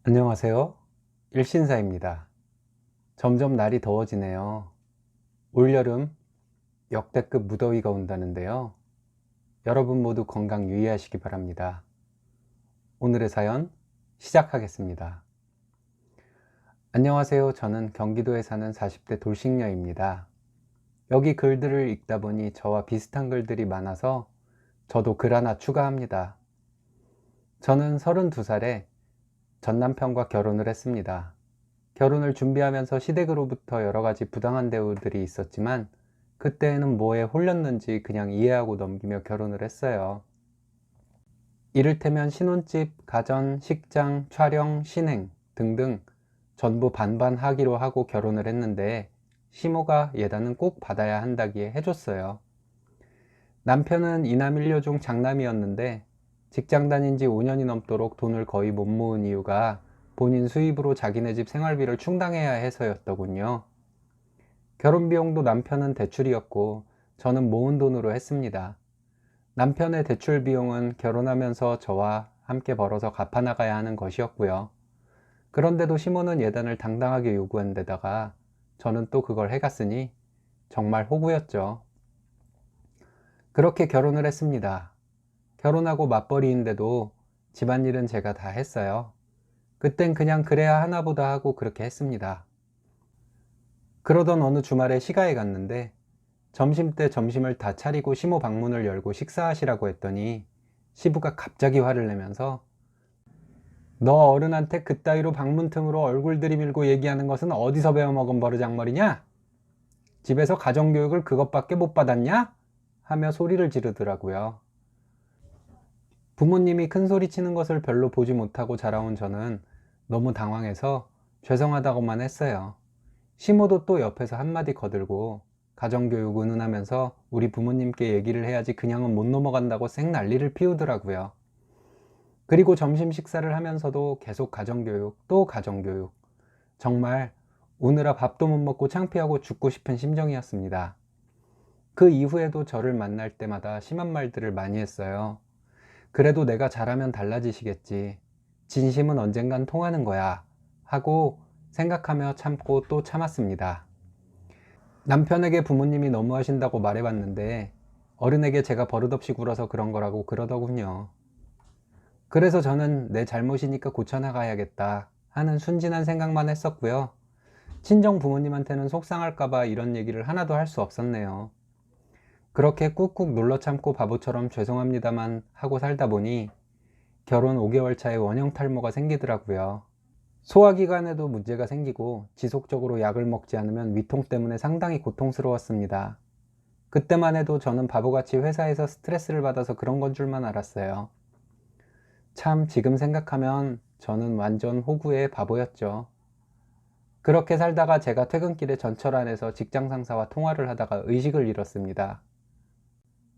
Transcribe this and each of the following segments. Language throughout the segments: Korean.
안녕하세요. 일신사입니다. 점점 날이 더워지네요. 올여름 역대급 무더위가 온다는데요. 여러분 모두 건강 유의하시기 바랍니다. 오늘의 사연 시작하겠습니다. 안녕하세요. 저는 경기도에 사는 40대 돌싱녀입니다. 여기 글들을 읽다 보니 저와 비슷한 글들이 많아서 저도 글 하나 추가합니다. 저는 32살에 전 남편과 결혼을 했습니다. 결혼을 준비하면서 시댁으로부터 여러 가지 부당한 대우들이 있었지만 그때는 뭐에 홀렸는지 그냥 이해하고 넘기며 결혼을 했어요. 이를테면 신혼집, 가전, 식장, 촬영, 신행 등등 전부 반반 하기로 하고 결혼을 했는데 시모가 예단은 꼭 받아야 한다기에 해줬어요. 남편은 이남 일녀 중 장남이었는데 직장 다닌 지 5년이 넘도록 돈을 거의 못 모은 이유가 본인 수입으로 자기네 집 생활비를 충당해야 해서였더군요. 결혼 비용도 남편은 대출이었고 저는 모은 돈으로 했습니다. 남편의 대출 비용은 결혼하면서 저와 함께 벌어서 갚아나가야 하는 것이었고요. 그런데도 시모는 예단을 당당하게 요구한 데다가 저는 또 그걸 해갔으니 정말 호구였죠. 그렇게 결혼을 했습니다. 결혼하고 맞벌이인데도 집안일은 제가 다 했어요. 그땐 그냥 그래야 하나 보다 하고 그렇게 했습니다. 그러던 어느 주말에 시가에 갔는데 점심때 점심을 다 차리고 시모 방문을 열고 식사하시라고 했더니 시부가 갑자기 화를 내면서 너 어른한테 그따위로 방문 틈으로 얼굴 들이밀고 얘기하는 것은 어디서 배워먹은 버르장머리냐? 집에서 가정교육을 그것밖에 못 받았냐? 하며 소리를 지르더라고요. 부모님이 큰 소리 치는 것을 별로 보지 못하고 자라온 저는 너무 당황해서 죄송하다고만 했어요. 시모도 또 옆에서 한마디 거들고 가정교육 은은하면서 우리 부모님께 얘기를 해야지 그냥은 못 넘어간다고 쌩 난리를 피우더라고요. 그리고 점심 식사를 하면서도 계속 가정교육, 또 가정교육. 정말 오느라 밥도 못 먹고 창피하고 죽고 싶은 심정이었습니다. 그 이후에도 저를 만날 때마다 심한 말들을 많이 했어요. 그래도 내가 잘하면 달라지시겠지. 진심은 언젠간 통하는 거야. 하고 생각하며 참고 또 참았습니다. 남편에게 부모님이 너무하신다고 말해봤는데 어른에게 제가 버릇없이 굴어서 그런 거라고 그러더군요. 그래서 저는 내 잘못이니까 고쳐나가야겠다 하는 순진한 생각만 했었고요. 친정 부모님한테는 속상할까봐 이런 얘기를 하나도 할 수 없었네요. 그렇게 꾹꾹 눌러 참고 바보처럼 죄송합니다만 하고 살다 보니 결혼 5개월 차에 원형 탈모가 생기더라고요. 소화기관에도 문제가 생기고 지속적으로 약을 먹지 않으면 위통 때문에 상당히 고통스러웠습니다. 그때만 해도 저는 바보같이 회사에서 스트레스를 받아서 그런 건 줄만 알았어요. 참 지금 생각하면 저는 완전 호구의 바보였죠. 그렇게 살다가 제가 퇴근길에 전철 안에서 직장 상사와 통화를 하다가 의식을 잃었습니다.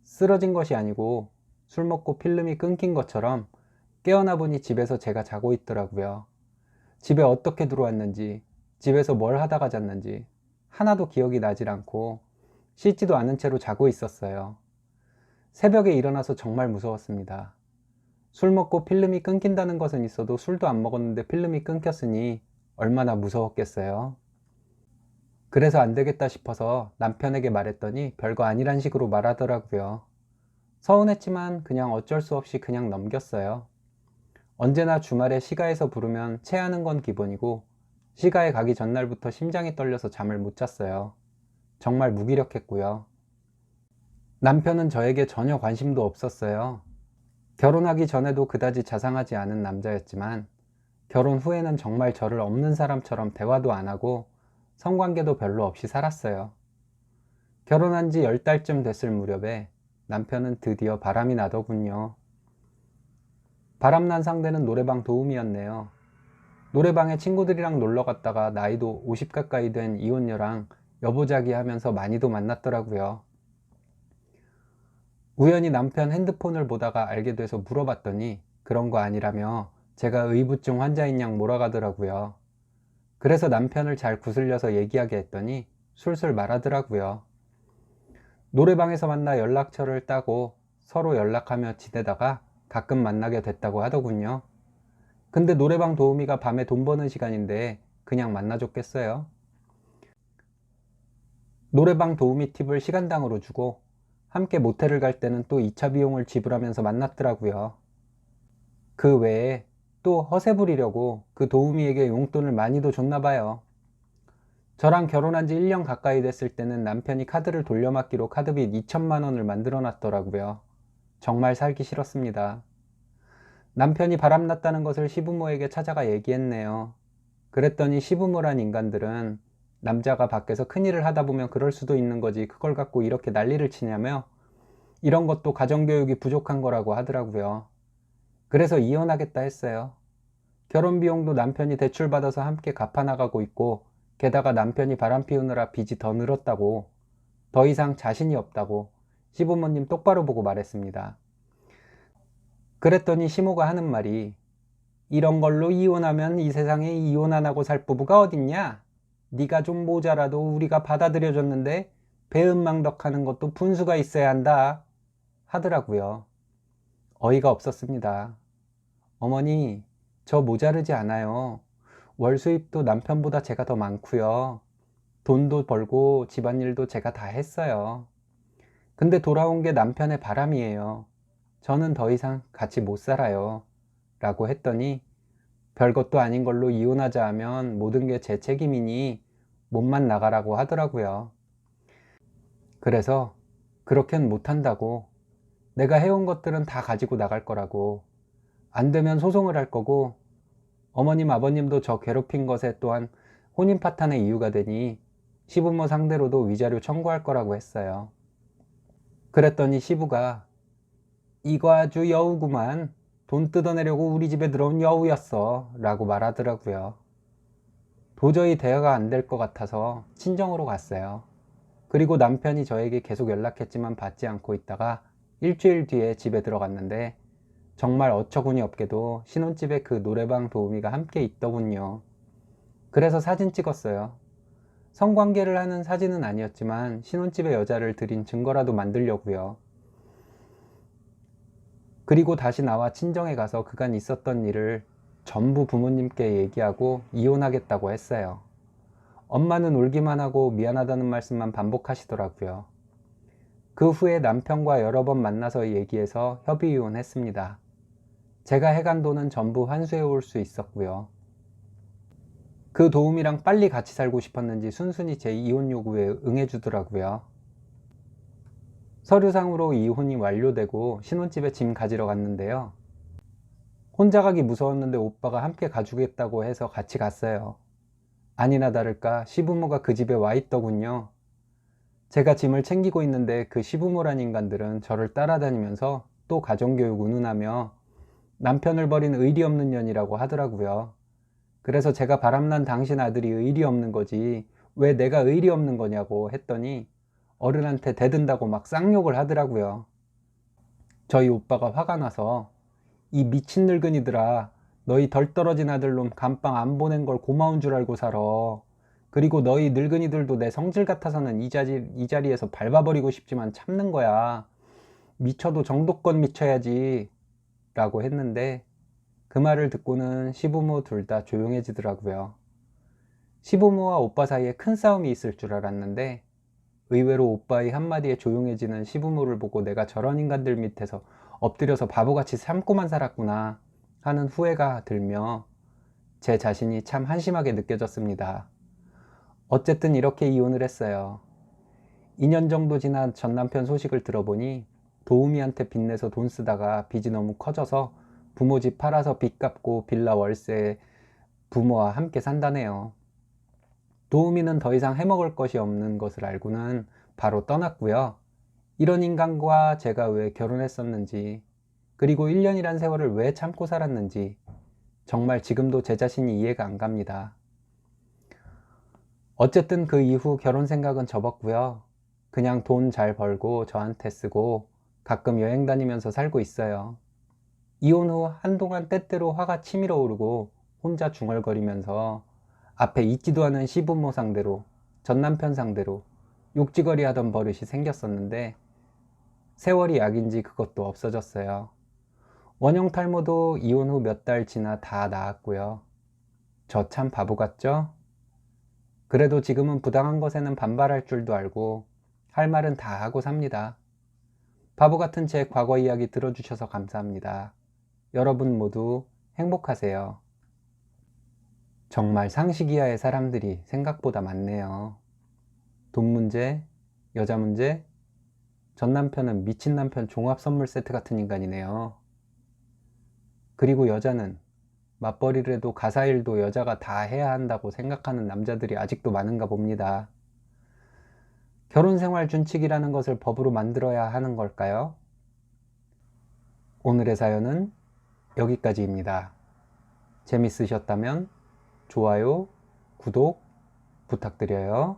쓰러진 것이 아니고 술 먹고 필름이 끊긴 것처럼 깨어나 보니 집에서 제가 자고 있더라고요. 집에 어떻게 들어왔는지, 집에서 뭘 하다가 잤는지 하나도 기억이 나질 않고 씻지도 않은 채로 자고 있었어요. 새벽에 일어나서 정말 무서웠습니다. 술 먹고 필름이 끊긴다는 것은 있어도 술도 안 먹었는데 필름이 끊겼으니 얼마나 무서웠겠어요. 그래서 안 되겠다 싶어서 남편에게 말했더니 별거 아니란 식으로 말하더라고요. 서운했지만 그냥 어쩔 수 없이 그냥 넘겼어요. 언제나 주말에 시가에서 부르면 체하는 건 기본이고 시가에 가기 전날부터 심장이 떨려서 잠을 못 잤어요. 정말 무기력했고요. 남편은 저에게 전혀 관심도 없었어요. 결혼하기 전에도 그다지 자상하지 않은 남자였지만 결혼 후에는 정말 저를 없는 사람처럼 대화도 안 하고 성관계도 별로 없이 살았어요. 결혼한 지 10달쯤 됐을 무렵에 남편은 드디어 바람이 나더군요. 바람난 상대는 노래방 도우미였네요. 노래방에 친구들이랑 놀러 갔다가 나이도 50 가까이 된 이혼녀랑 여보자기 하면서 많이도 만났더라고요. 우연히 남편 핸드폰을 보다가 알게 돼서 물어봤더니 그런 거 아니라며 제가 의부증 환자인 양 몰아가더라고요. 그래서 남편을 잘 구슬려서 얘기하게 했더니 술술 말하더라고요. 노래방에서 만나 연락처를 따고 서로 연락하며 지내다가 가끔 만나게 됐다고 하더군요. 근데 노래방 도우미가 밤에 돈 버는 시간인데 그냥 만나줬겠어요? 노래방 도우미 팁을 시간당으로 주고 함께 모텔을 갈 때는 또 2차 비용을 지불하면서 만났더라고요. 그 외에 또 허세 부리려고 그 도우미에게 용돈을 많이도 줬나 봐요. 저랑 결혼한 지 1년 가까이 됐을 때는 남편이 카드를 돌려막기로 카드빚 2천만 원을 만들어 놨더라고요. 정말 살기 싫었습니다. 남편이 바람났다는 것을 시부모에게 찾아가 얘기했네요. 그랬더니 시부모란 인간들은 남자가 밖에서 큰일을 하다 보면 그럴 수도 있는 거지 그걸 갖고 이렇게 난리를 치냐며 이런 것도 가정교육이 부족한 거라고 하더라고요. 그래서 이혼하겠다 했어요. 결혼 비용도 남편이 대출받아서 함께 갚아나가고 있고 게다가 남편이 바람 피우느라 빚이 더 늘었다고 더 이상 자신이 없다고 시부모님 똑바로 보고 말했습니다. 그랬더니 시모가 하는 말이 이런 걸로 이혼하면 이 세상에 이혼 안 하고 살 부부가 어딨냐? 네가 좀 모자라도 우리가 받아들여줬는데 배은망덕하는 것도 분수가 있어야 한다 하더라고요. 어이가 없었습니다. 어머니, 저 모자르지 않아요. 월 수입도 남편보다 제가 더 많고요. 돈도 벌고 집안일도 제가 다 했어요. 근데 돌아온 게 남편의 바람이에요. 저는 더 이상 같이 못 살아요. 라고 했더니 별것도 아닌 걸로 이혼하자 하면 모든 게 제 책임이니 몸만 나가라고 하더라고요. 그래서 그렇게는 못한다고 내가 해온 것들은 다 가지고 나갈 거라고 안 되면 소송을 할 거고 어머님 아버님도 저 괴롭힌 것에 또한 혼인 파탄의 이유가 되니 시부모 상대로도 위자료 청구할 거라고 했어요. 그랬더니 시부가 이거 아주 여우구만. 돈 뜯어내려고 우리 집에 들어온 여우였어 라고 말하더라고요. 도저히 대화가 안 될 것 같아서 친정으로 갔어요. 그리고 남편이 저에게 계속 연락했지만 받지 않고 있다가 일주일 뒤에 집에 들어갔는데 정말 어처구니 없게도 신혼집에 그 노래방 도우미가 함께 있더군요. 그래서 사진 찍었어요. 성관계를 하는 사진은 아니었지만 신혼집에 여자를 들인 증거라도 만들려고요. 그리고 다시 나와 친정에 가서 그간 있었던 일을 전부 부모님께 얘기하고 이혼하겠다고 했어요. 엄마는 울기만 하고 미안하다는 말씀만 반복하시더라고요. 그 후에 남편과 여러 번 만나서 얘기해서 협의 이혼했습니다. 제가 해간 돈은 전부 환수해 올 수 있었고요. 그 도움이랑 빨리 같이 살고 싶었는지 순순히 제 이혼 요구에 응해주더라고요. 서류상으로 이혼이 완료되고 신혼집에 짐 가지러 갔는데요. 혼자 가기 무서웠는데 오빠가 함께 가주겠다고 해서 같이 갔어요. 아니나 다를까 시부모가 그 집에 와 있더군요. 제가 짐을 챙기고 있는데 그 시부모란 인간들은 저를 따라다니면서 또 가정교육 운운하며 남편을 버린 의리 없는 년이라고 하더라고요. 그래서 제가 바람난 당신 아들이 의리 없는 거지 왜 내가 의리 없는 거냐고 했더니 어른한테 대든다고 막 쌍욕을 하더라고요. 저희 오빠가 화가 나서 이 미친 늙은이들아 너희 덜 떨어진 아들놈 감방 안 보낸 걸 고마운 줄 알고 살아. 그리고 너희 늙은이들도 내 성질 같아서는 이 자리에서 밟아버리고 싶지만 참는 거야. 미쳐도 정도껏 미쳐야지 라고 했는데 그 말을 듣고는 시부모 둘 다 조용해지더라고요. 시부모와 오빠 사이에 큰 싸움이 있을 줄 알았는데 의외로 오빠의 한마디에 조용해지는 시부모를 보고 내가 저런 인간들 밑에서 엎드려서 바보같이 참고만 살았구나 하는 후회가 들며 제 자신이 참 한심하게 느껴졌습니다. 어쨌든 이렇게 이혼을 했어요. 2년 정도 지난 전 남편 소식을 들어보니 도우미한테 빚내서 돈 쓰다가 빚이 너무 커져서 부모 집 팔아서 빚 갚고 빌라 월세 부모와 함께 산다네요. 도우미는 더 이상 해먹을 것이 없는 것을 알고는 바로 떠났고요. 이런 인간과 제가 왜 결혼했었는지 그리고 1년이란 세월을 왜 참고 살았는지 정말 지금도 제 자신이 이해가 안 갑니다. 어쨌든 그 이후 결혼 생각은 접었고요. 그냥 돈 잘 벌고 저한테 쓰고 가끔 여행 다니면서 살고 있어요. 이혼 후 한동안 때때로 화가 치밀어 오르고 혼자 중얼거리면서 앞에 있지도 않은 시부모 상대로 전 남편 상대로 욕지거리 하던 버릇이 생겼었는데 세월이 약인지 그것도 없어졌어요. 원형 탈모도 이혼 후 몇 달 지나 다 나았고요. 저 참 바보 같죠? 그래도 지금은 부당한 것에는 반발할 줄도 알고 할 말은 다 하고 삽니다. 바보 같은 제 과거 이야기 들어주셔서 감사합니다. 여러분 모두 행복하세요. 정말 상식 이하의 사람들이 생각보다 많네요. 돈 문제, 여자 문제, 전 남편은 미친 남편 종합 선물 세트 같은 인간이네요. 그리고 여자는 맞벌이를 해도 가사일도 여자가 다 해야 한다고 생각하는 남자들이 아직도 많은가 봅니다. 결혼생활 준칙이라는 것을 법으로 만들어야 하는 걸까요? 오늘의 사연은 여기까지입니다. 재밌으셨다면 좋아요, 구독 부탁드려요.